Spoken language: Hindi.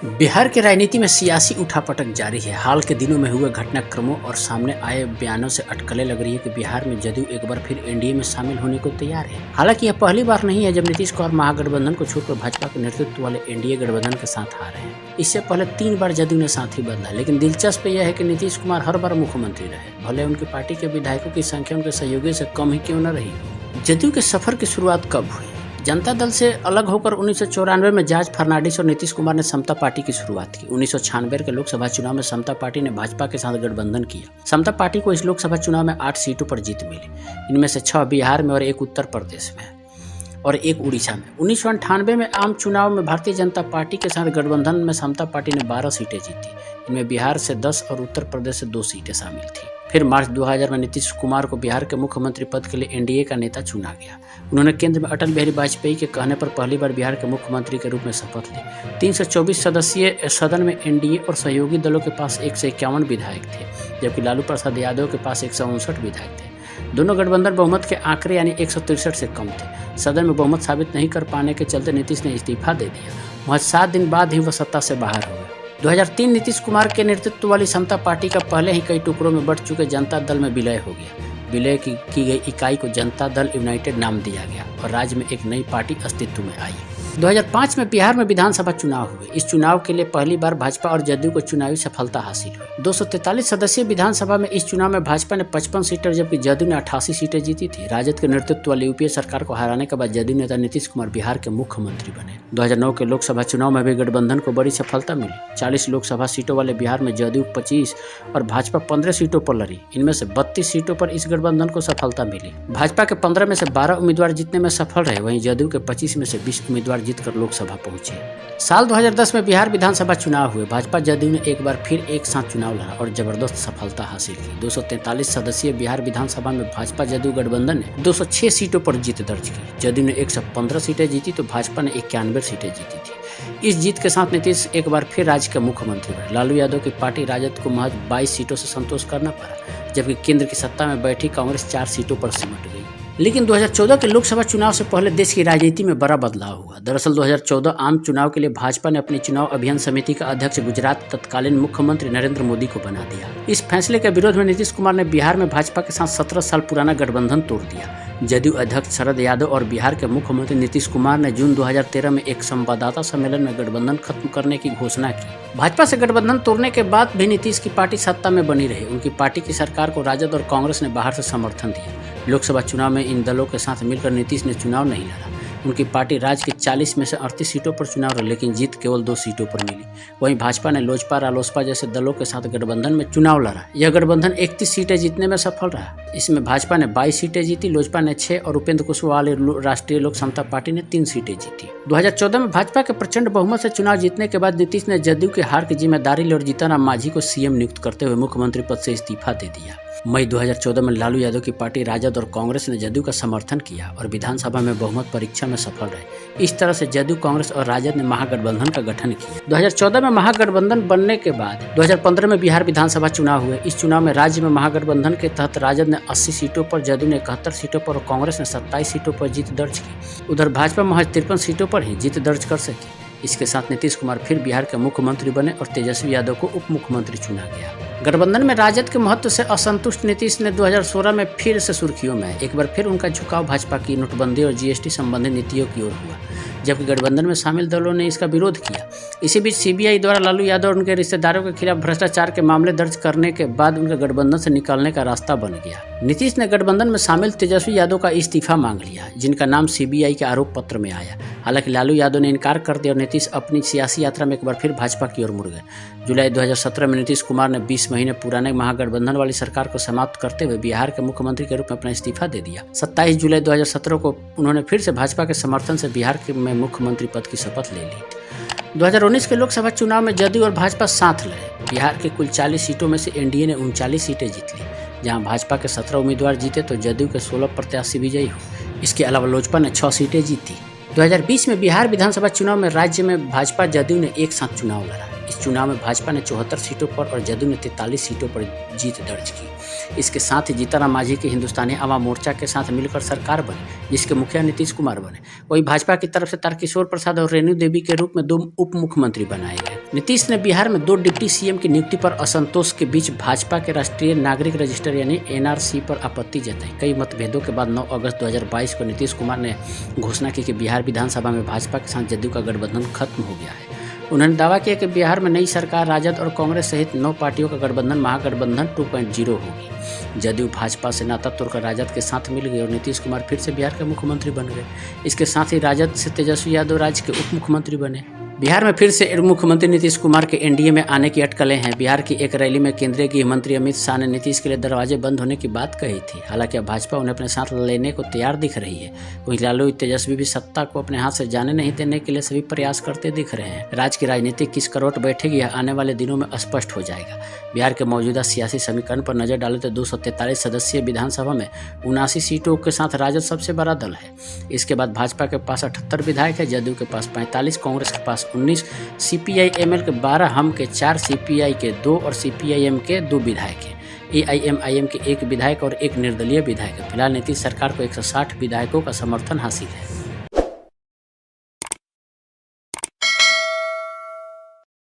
बिहार की राजनीति में सियासी उठापटक जारी है। हाल के दिनों में हुए घटनाक्रमों और सामने आए बयानों से अटकलें लग रही है कि बिहार में जदयू एक बार फिर एनडीए में शामिल होने को तैयार है। हालांकि यह पहली बार नहीं है जब नीतीश कुमार महागठबंधन को छोड़कर भाजपा के नेतृत्व वाले एनडीए गठबंधन के साथ आ रहे हैं। इससे पहले 3 बार जदयू ने साथी बदला, लेकिन दिलचस्प यह है कि नीतीश कुमार हर बार मुख्यमंत्री रहे, भले उनकी पार्टी के विधायकों की संख्या उनके सहयोगियों से कम ही क्यों न रही। जदयू के सफर की शुरुआत कब हुई? जनता दल से अलग होकर 1994 में जॉर्ज फर्नांडिस और नीतीश कुमार ने समता पार्टी की शुरुआत की। 1996 के लोकसभा चुनाव में समता पार्टी ने भाजपा के साथ गठबंधन किया। समता पार्टी को इस लोकसभा चुनाव में 8 सीटों पर जीत मिली। इनमें से 6 बिहार में और 1 उत्तर प्रदेश में और 1 उड़ीसा में। 1998 में आम चुनाव में भारतीय जनता पार्टी के साथ गठबंधन में समता पार्टी ने 12 सीटें जीती। इनमें बिहार से 10 और उत्तर प्रदेश से 2 सीटें शामिल थी। फिर मार्च 2000 में नीतीश कुमार को बिहार के मुख्यमंत्री पद के लिए एनडीए का नेता चुना गया। उन्होंने केंद्र में अटल बिहारी वाजपेयी के कहने पर पहली बार बिहार के मुख्यमंत्री के रूप में शपथ ली। 324 सदस्यीय सदन में एनडीए और सहयोगी दलों के पास 151 विधायक थे, जबकि लालू प्रसाद यादव के पास 159 विधायक थे। दोनों गठबंधन बहुमत के आंकड़े यानी 163 से कम थे। सदन में बहुमत साबित नहीं कर पाने के चलते नीतीश ने इस्तीफा दे दिया। महज 7 दिन बाद ही वह सत्ता से बाहर हो गए। 2003 नीतीश कुमार के नेतृत्व वाली समता पार्टी का पहले ही कई टुकड़ों में बंट चुके जनता दल में विलय हो गया। विलय की गई इकाई को जनता दल यूनाइटेड नाम दिया गया और राज्य में एक नई पार्टी अस्तित्व में आई। 2005 में बिहार में विधानसभा चुनाव हुए। इस चुनाव के लिए पहली बार भाजपा और जदयू को चुनावी सफलता हासिल हुई। 243 सदस्यीय विधानसभा में इस चुनाव में भाजपा ने 55 सीटें जबकि जदयू ने 88 सीटें जीती थी। राजद के नेतृत्व वाली यूपीए सरकार को हराने के बाद जदयू नेता नीतीश कुमार बिहार के मुख्यमंत्री बने। 2009 के लोकसभा चुनाव में भी गठबंधन को बड़ी सफलता मिली। 40 लोकसभा सीटों वाले बिहार में जदयू 25 और भाजपा 15 सीटों पर लड़ी। इनमें से 32 सीटों पर इस गठबंधन को सफलता मिली। भाजपा के 15 में से 12 उम्मीदवार जीतने में सफल रहे, वहीं जदयू के 25 में से 20 उम्मीदवार जीतकर लोकसभा पहुंचे। साल 2010 में बिहार विधानसभा चुनाव हुए। भाजपा जदयू ने एक बार फिर एक साथ चुनाव लड़ा और जबरदस्त सफलता हासिल की। 243 सदस्यीय बिहार विधानसभा में भाजपा जदयू गठबंधन ने 206 सीटों पर जीत दर्ज की। जदयू ने 115 सीटें जीती तो भाजपा ने 91 सीटें जीती थी। इस जीत के साथ नीतीश एक बार फिर राज्य के मुख्यमंत्री बने। लालू यादव की पार्टी राजद को महज 22 सीटों से संतोष करना पड़ा, जबकि केंद्र की सत्ता में बैठी कांग्रेस 4 सीटों पर सिमट गई। लेकिन 2014 के लोकसभा चुनाव से पहले देश की राजनीति में बड़ा बदलाव हुआ। दरअसल 2014 आम चुनाव के लिए भाजपा ने अपनी चुनाव अभियान समिति का अध्यक्ष गुजरात तत्कालीन मुख्यमंत्री नरेंद्र मोदी को बना दिया। इस फैसले के विरोध में नीतीश कुमार ने बिहार में भाजपा के साथ 17 साल पुराना गठबंधन तोड़ दिया। जदयू अध्यक्ष शरद यादव और बिहार के मुख्यमंत्री नीतीश कुमार ने जून 2013 में एक संवाददाता सम्मेलन में गठबंधन खत्म करने की घोषणा की। भाजपा से गठबंधन तोड़ने के बाद भी नीतीश की पार्टी सत्ता में बनी रही। उनकी पार्टी की सरकार को राजद और कांग्रेस ने बाहर से समर्थन दिया। लोकसभा चुनाव में इन दलों के साथ मिलकर नीतीश ने चुनाव नहीं लड़ा। उनकी पार्टी राज्य की 40 में से 38 सीटों पर चुनाव लड़ी, लेकिन जीत केवल 2 सीटों पर मिली। वहीं भाजपा ने लोजपा रालोसपा जैसे दलों के साथ गठबंधन में चुनाव लड़ा। यह गठबंधन 31 सीटें जीतने में सफल रहा। इसमें भाजपा ने 22 सीटें जीती, लोजपा ने 6 और उपेंद्र कुशवाहा राष्ट्रीय लोक समता पार्टी ने 3 सीटें जीती। 2014 में भाजपा के प्रचंड बहुमत से चुनाव जीतने के बाद नीतीश ने जदयू की हार की जिम्मेदारी ली और जीतन राम मांझी को सीएम नियुक्त करते हुए मुख्यमंत्री पद से इस्तीफा दे दिया। मई 2014 में लालू यादव की पार्टी राजद और कांग्रेस ने जदयू का समर्थन किया और विधानसभा में बहुमत परीक्षा में सफल रहे। इस तरह से जदयू, कांग्रेस और राजद ने महागठबंधन का गठन किया। 2014 में महागठबंधन बनने के बाद 2015 में बिहार विधानसभा चुनाव हुए। इस चुनाव में राज्य में महागठबंधन के तहत राजद ने 80 सीटों पर, जदयू ने 71 सीटों पर और कांग्रेस ने 27 सीटों पर जीत दर्ज की। उधर भाजपा महज 53 सीटों पर ही जीत दर्ज कर सकी। इसके साथ नीतीश कुमार फिर बिहार के मुख्यमंत्री बने और तेजस्वी यादव को उप मुख्यमंत्री चुना गया। गठबंधन में राजद के महत्व से असंतुष्ट नीतीश ने 2016 में फिर से सुर्खियों में एक बार फिर उनका झुकाव भाजपा की नोटबंदी और जीएसटी संबंधी नीतियों की ओर हुआ, जबकि गठबंधन में शामिल दलों ने इसका विरोध किया। इसी बीच सीबीआई द्वारा लालू यादव और उनके रिश्तेदारों के खिलाफ भ्रष्टाचार के मामले दर्ज करने के बाद उनके गठबंधन से निकलने का रास्ता बन गया। नीतीश ने गठबंधन में शामिल तेजस्वी यादव का इस्तीफा मांग लिया, जिनका नाम सीबीआई के आरोप पत्र में आया। हालांकि लालू यादव ने इनकार कर दिया और नीतीश अपनी सियासी यात्रा में एक बार फिर भाजपा की ओर मुड़ गए। जुलाई 2017 में नीतीश कुमार ने 20 महीने पुराने महागठबंधन वाली सरकार को समाप्त करते हुए बिहार के मुख्यमंत्री के रूप में अपना इस्तीफा दे दिया। 27 जुलाई 2017 को उन्होंने फिर से भाजपा के समर्थन से बिहार में मुख्यमंत्री पद की शपथ ले ली। 2019 के लोकसभा चुनाव में जदयू और भाजपा साथ लड़े। बिहार के कुल 40 सीटों में से एनडीए ने 39 सीटें जीत ली। जहां भाजपा के 17 उम्मीदवार जीते तो जदयू के 16 प्रत्याशी विजयी हुए। इसके अलावा लोजपा ने 6 सीटें जीती। 2020 में बिहार विधानसभा चुनाव में राज्य में भाजपा जदयू ने एक साथ चुनाव लड़ा। इस चुनाव में भाजपा ने 74 सीटों पर और जदयू ने 43 सीटों पर जीत दर्ज की। इसके साथ ही जीतन राम मांझी की हिंदुस्तानी आवाम मोर्चा के साथ मिलकर सरकार बनी, जिसके मुखिया नीतीश कुमार बने। वहीं भाजपा की तरफ से तारकिशोर प्रसाद और रेणु देवी के रूप में 2 उप मुख्यमंत्री बनाए गए। नीतीश ने बिहार में 2 डिप्टी सीएम की नियुक्ति पर असंतोष के बीच भाजपा के राष्ट्रीय नागरिक रजिस्टर यानी एनआरसी पर आपत्ति जताई। कई मतभेदों के बाद 9 अगस्त 2022 को नीतीश कुमार ने घोषणा की कि बिहार विधानसभा में भाजपा के साथ जदयू का गठबंधन खत्म हो गया है। उन्होंने दावा किया कि बिहार में नई सरकार राजद और कांग्रेस सहित 9 पार्टियों का गठबंधन महागठबंधन 2.0 होगी। जदयू भाजपा से नाता तोड़कर राजद के साथ मिल गई और नीतीश कुमार फिर से बिहार के मुख्यमंत्री बन गए। इसके साथ ही राजद से तेजस्वी यादव राज्य के उप मुख्यमंत्री बने। बिहार में फिर से मुख्यमंत्री नीतीश कुमार के एनडीए में आने की अटकलें हैं। बिहार की एक रैली में केंद्रीय गृह मंत्री अमित शाह ने नीतीश के लिए दरवाजे बंद होने की बात कही थी। हालांकि अब भाजपा उन्हें अपने साथ लेने को तैयार दिख रही है। वहीं लालू तेजस्वी भी सत्ता को अपने हाथ से जाने नहीं देने के लिए सभी प्रयास करते दिख रहे हैं। राज्य की राजनीति किस करवट बैठेगी यह आने वाले दिनों में स्पष्ट हो जाएगा। बिहार के मौजूदा सियासी समीकरण पर नजर डालें तो 243 सदस्यीय विधानसभा में 79 सीटों के साथ राजद सबसे बड़ा दल है। इसके बाद भाजपा के पास 78 विधायक है, जदयू के पास 45, कांग्रेस के पास 19, सीपीआई-एमएल के 12, हम के 4, सीपीआई के 2 और सीपीआईएम के 2 विधायक हैं। एआईएमआईएम के 1 विधायक और 1 निर्दलीय विधायक है। फिलहाल नीतीश सरकार को 160 विधायकों का समर्थन हासिल है।